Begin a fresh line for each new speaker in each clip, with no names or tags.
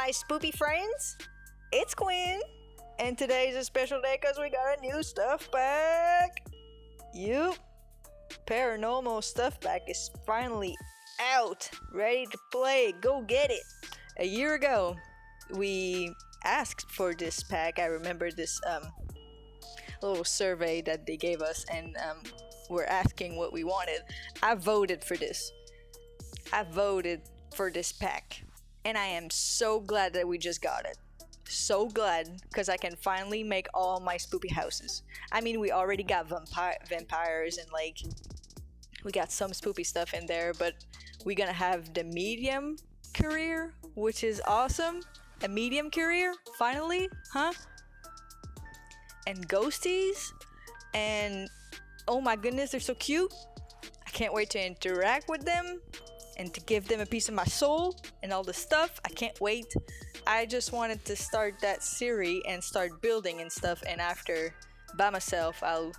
my spoopy friends. It's Quinn, and today's a special day because we got a new stuff pack. Yup, Paranormal stuff pack is finally out, ready to play. Go get it. A year ago, we asked for this pack. I remember this little survey that they gave us, and we're asking what we wanted. I voted for this. I voted for this pack, and I am so glad that we just got it. So glad, because I can finally make all my spoopy houses. I mean, we already got vampires and like we got some spoopy stuff in there, but we're gonna have the medium career, which is awesome. A medium career, finally, huh? And ghosties, and oh my goodness, they're so cute. I can't wait to interact with them and to give them a piece of my soul and all the stuff. I can't wait. I just wanted to start that serie and start building and stuff, and after, by myself, I'll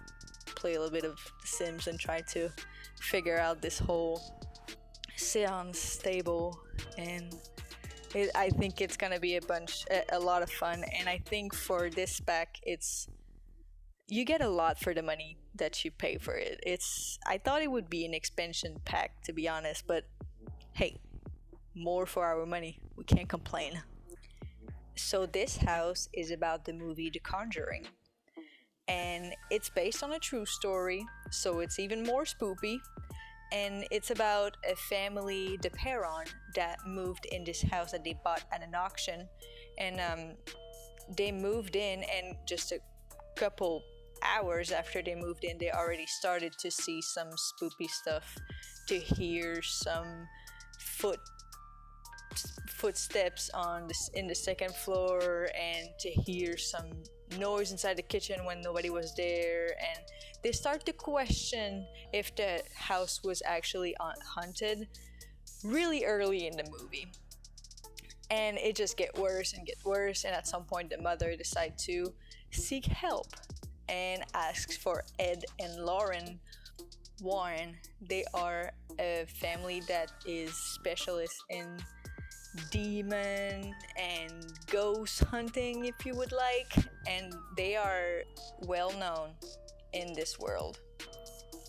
play a little bit of The Sims and try to figure out this whole seance stable, and I think it's gonna be a lot of fun. And I think for this pack, you get a lot for the money that you pay for it. I thought it would be an expansion pack, to be honest, but hey, more for our money. We can't complain. So this house is about the movie The Conjuring, and it's based on a true story, so it's even more spoopy. And it's about a family, the Perron, that moved in this house that they bought at an auction. And they moved in, and just a couple hours after they moved in, they already started to see some spoopy stuff, to hear some footsteps in the second floor, and to hear some noise inside the kitchen when nobody was there. And they start to question if the house was actually haunted really early in the movie, and it just get worse and get worse. And at some point, the mother decides to seek help and asks for Ed and Lorraine Warren. They are a family that is specialist in demon and ghost hunting, if you would like, and they are well known in this world.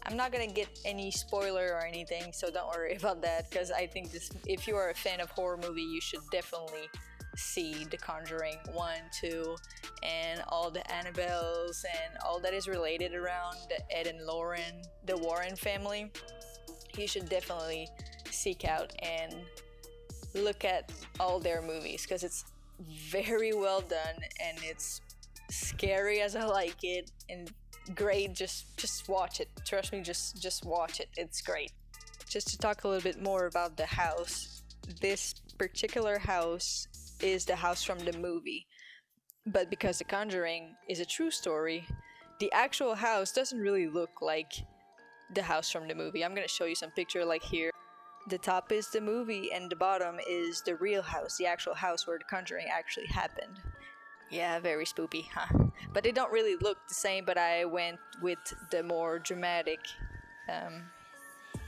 I'm not gonna get any spoiler or anything, so don't worry about that, because I think if you are a fan of horror movie, you should definitely see The Conjuring 1, 2, and all the Annabelles and all that is related around the Ed and Lorraine, the Warren family. You should definitely seek out and look at all their movies, because it's very well done and it's scary as I like it, and great. Just watch it. Trust me, just watch it. It's great. Just to talk a little bit more about the house. This particular house is the house from the movie, but because The Conjuring is a true story, the actual house doesn't really look like the house from the movie. I'm gonna show you some picture like here. The top is the movie and the bottom is the real house, the actual house where The Conjuring actually happened. Yeah, very spoopy, huh? But they don't really look the same, but I went with the more dramatic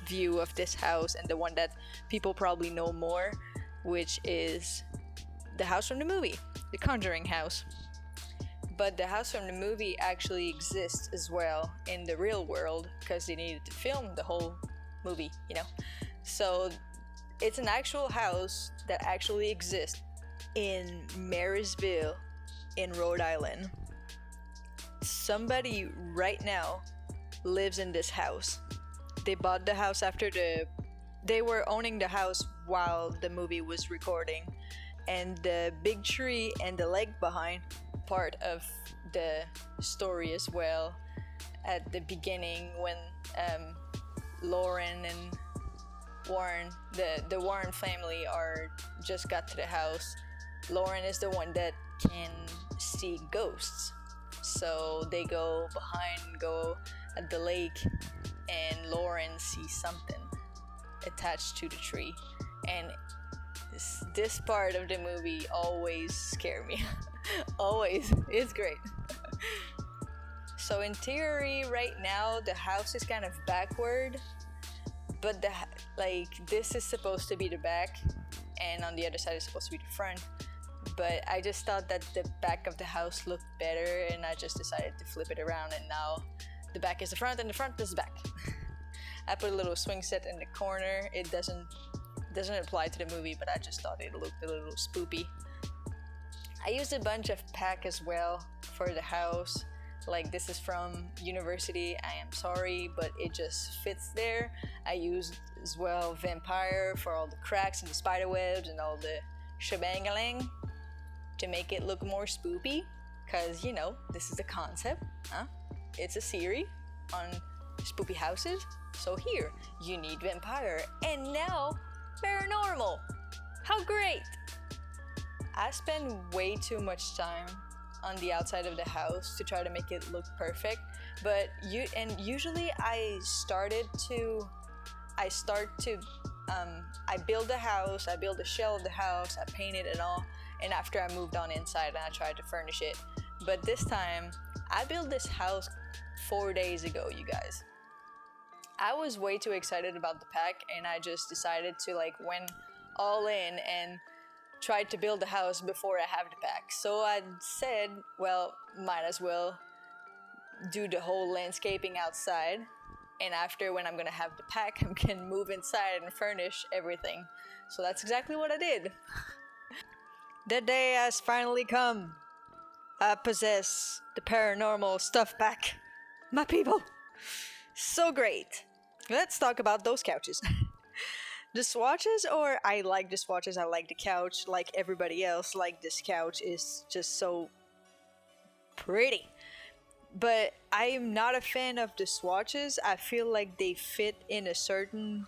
view of this house, and the one that people probably know more, which is the house from the movie, The Conjuring house. But the house from the movie actually exists as well in the real world, because they needed to film the whole movie, you know? So it's an actual house that actually exists in Marysville in Rhode Island. Somebody right now lives in this house. They bought the house after they were owning the house while the movie was recording, and the big tree and the lake behind part of the story as well. At the beginning, when Lauren and Warren, the Warren family just got to the house, Lauren is the one that can see ghosts, so they go at the lake, and Lauren sees something attached to the tree. And this part of the movie always scare me. Always. It's great. So in theory, right now the house is kind of backward, but this is supposed to be the back, and on the other side is supposed to be the front. but I just thought that the back of the house looked better, and I just decided to flip it around, and now the back is the front and the front is the back. I put a little swing set in the corner. It doesn't apply to the movie, but I just thought it looked a little spoopy. I used a bunch of pack as well for the house. Like, this is from university, I am sorry, but it just fits there. I used as well vampire for all the cracks and the spider webs and all the shebangaling to make it look more spoopy, because you know, this is the concept, huh? It's a serie on spoopy houses, so here you need vampire and now paranormal. How great! I spend way too much time on the outside of the house to try to make it look perfect, but usually I build the house, I build the shell of the house, I paint it and all, and after I moved on inside and I tried to furnish it. But this time, I built this house 4 days ago, you guys. I was way too excited about the pack, and I just decided to went all in and tried to build the house before I have the pack. So I said, well, might as well do the whole landscaping outside, and after, when I'm gonna have the pack, I can move inside and furnish everything. So that's exactly what I did. The day has finally come. I possess the paranormal stuff pack. My people. So great. Let's talk about those couches. The swatches, or I like the swatches, I like the couch, like everybody else, like this couch is just so pretty. But I am not a fan of the swatches. I feel like they fit in a certain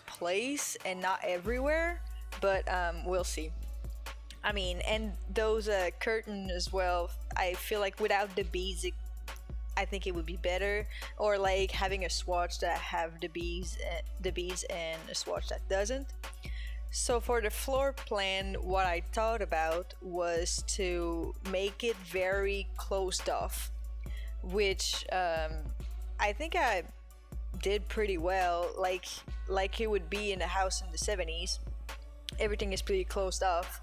place and not everywhere, but we'll see. I mean, and those curtain as well, I feel like without the beads, I think it would be better, or like having a swatch that have the beads and a swatch that doesn't. So for the floor plan, what I thought about was to make it very closed off, which I think I did pretty well, like it would be in a house in the 70s. Everything is pretty closed off,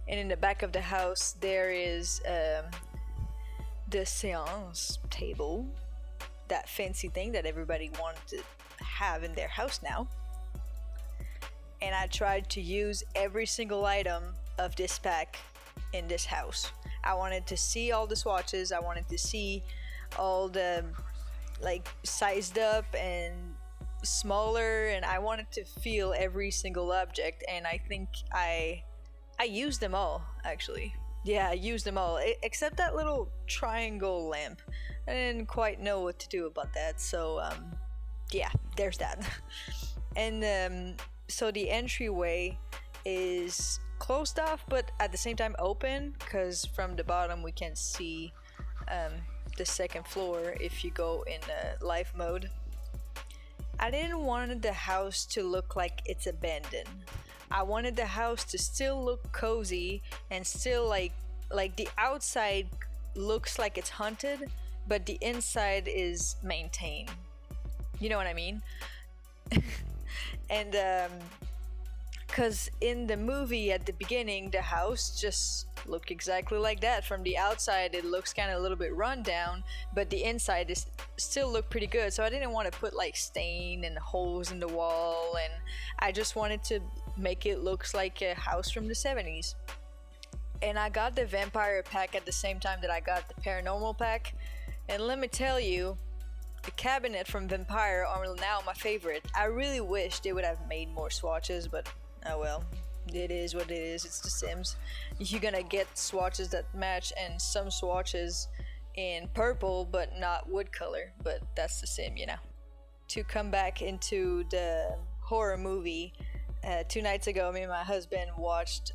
and in the back of the house there is the seance table, that fancy thing that everybody wanted to have in their house now. And I tried to use every single item of this pack in this house. I wanted to see all the swatches, I wanted to see all the sized up and smaller, and I wanted to feel every single object, and I think I used them all, actually. Yeah, I used them all, except that little triangle lamp. I didn't quite know what to do about that, so yeah, there's that. And so the entryway is closed off, but at the same time open, because from the bottom we can see the second floor if you go in live mode. I didn't want the house to look like it's abandoned. I wanted the house to still look cozy and still like the outside looks like it's haunted, but the inside is maintained. You know what I mean? And because in the movie at the beginning, the house just looked exactly like that. From the outside, it looks kind of a little bit run down, but the inside is still look pretty good. So I didn't want to put stain and holes in the wall, and I just wanted to make it look like a house from the 70s. And I got the vampire pack at the same time that I got the paranormal pack, and let me tell you, the cabinet from Vampire are now my favorite. I really wish they would have made more swatches, but oh well, it is what it is. It's The Sims. You're gonna get swatches that match and some swatches in purple but not wood color, but that's The Sim, you know. To come back into the horror movie, 2 nights ago me and my husband watched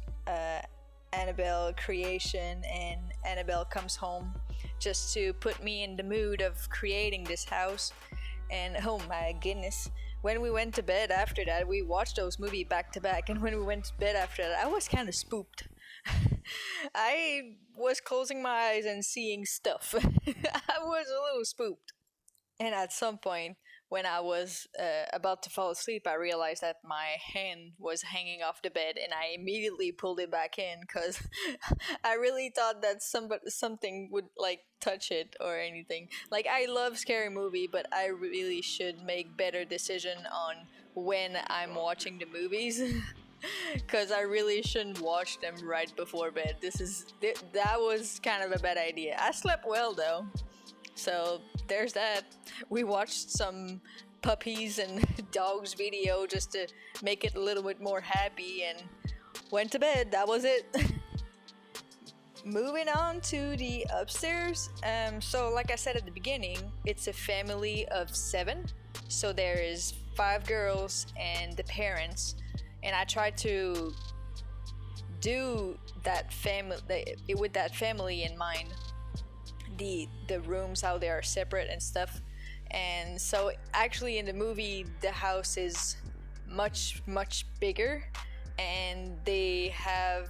Annabelle Creation and Annabelle Comes Home, just to put me in the mood of creating this house. And oh my goodness, when we went to bed after that, we watched those movies back to back, and when we went to bed after that, I was kind of spooked. I was closing my eyes and seeing stuff. I was a little spooked. And at some point, when I was about to fall asleep, I realized that my hand was hanging off the bed, and I immediately pulled it back in because I really thought that something would like touch it or anything. Like I love scary movie, but I really should make better decision on when I'm watching the movies. Because I really shouldn't watch them right before bed. That was kind of a bad idea. I slept well though. So there's that. We watched some puppies and dogs video just to make it a little bit more happy and went to bed. That was it. Moving on to the upstairs. So like I said at the beginning, it's a family of 7. So there is 5 girls and the parents. And I tried to do that family with that family in mind. The rooms, how they are separate and stuff. And so actually in the movie the house is much bigger, and they have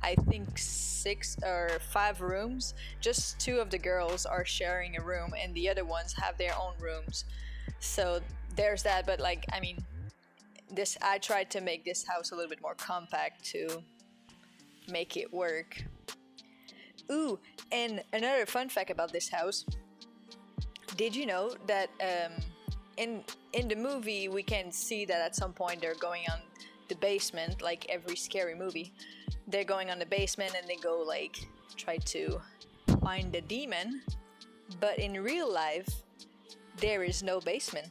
I think 6 or 5 rooms. Just 2 of the girls are sharing a room and the other ones have their own rooms. So there's that. But like I mean, this I tried to make this house a little bit more compact to make it work. Ooh, and another fun fact about this house. Did you know that in the movie we can see that at some point they're going on the basement, like every scary movie. They're going on the basement and they go like try to find the demon. But in real life, there is no basement.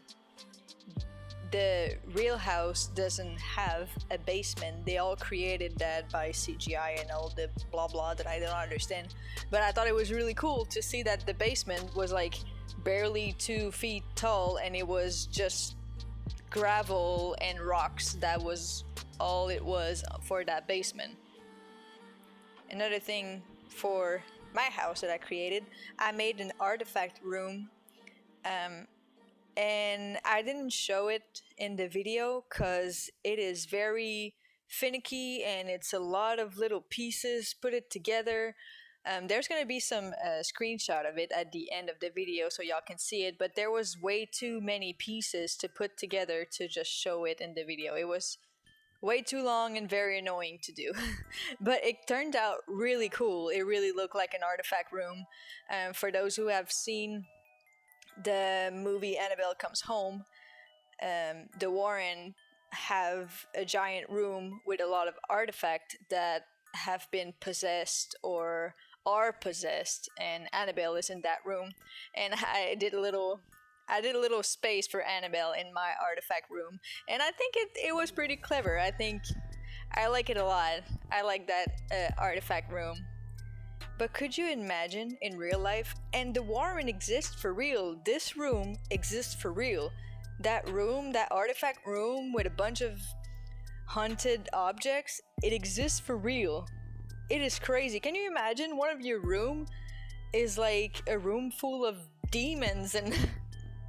The real house doesn't have a basement. They all created that by CGI and all the blah blah that I don't understand. But I thought it was really cool to see that the basement was like barely 2 feet tall and it was just gravel and rocks. That was all it was for that basement. Another thing for my house that I created, I made an artifact room. And I didn't show it in the video because it is very finicky and it's a lot of little pieces put it together. There's gonna be some screenshot of it at the end of the video so y'all can see it, but there was way too many pieces to put together to just show it in the video. It was way too long and very annoying to do. But it turned out really cool. It really looked like an artifact room. For those who have seen the movie Annabelle Comes Home, the Warren have a giant room with a lot of artifacts that have been possessed or are possessed, and Annabelle is in that room. And I did a little space for Annabelle in my artifact room, and I think it was pretty clever. I think I like it a lot. I like that artifact room. But could you imagine in real life? And the Warren exists for real. This room exists for real. That room, that artifact room with a bunch of haunted objects, it exists for real. It is crazy. Can you imagine one of your room is like a room full of demons and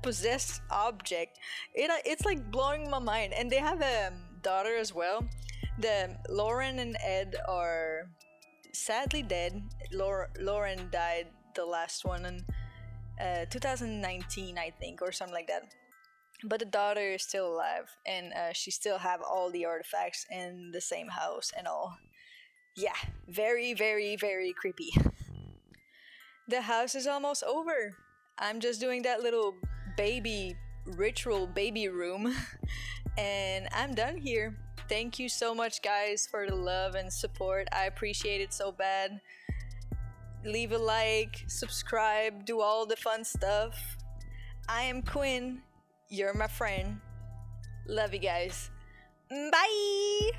possessed object? It's like blowing my mind. And they have a daughter as well. The Lauren and Ed are sadly dead. Lauren died the last one in 2019, I think, or something like that. But the daughter is still alive, and she still have all the artifacts in the same house and all. Yeah, very, very, very creepy. The house is almost over. I'm just doing that little baby ritual baby room, and I'm done here. Thank you so much, guys, for the love and support. I appreciate it so bad. Leave a like, subscribe, do all the fun stuff. I am Quinn. You're my friend. Love you guys. Bye!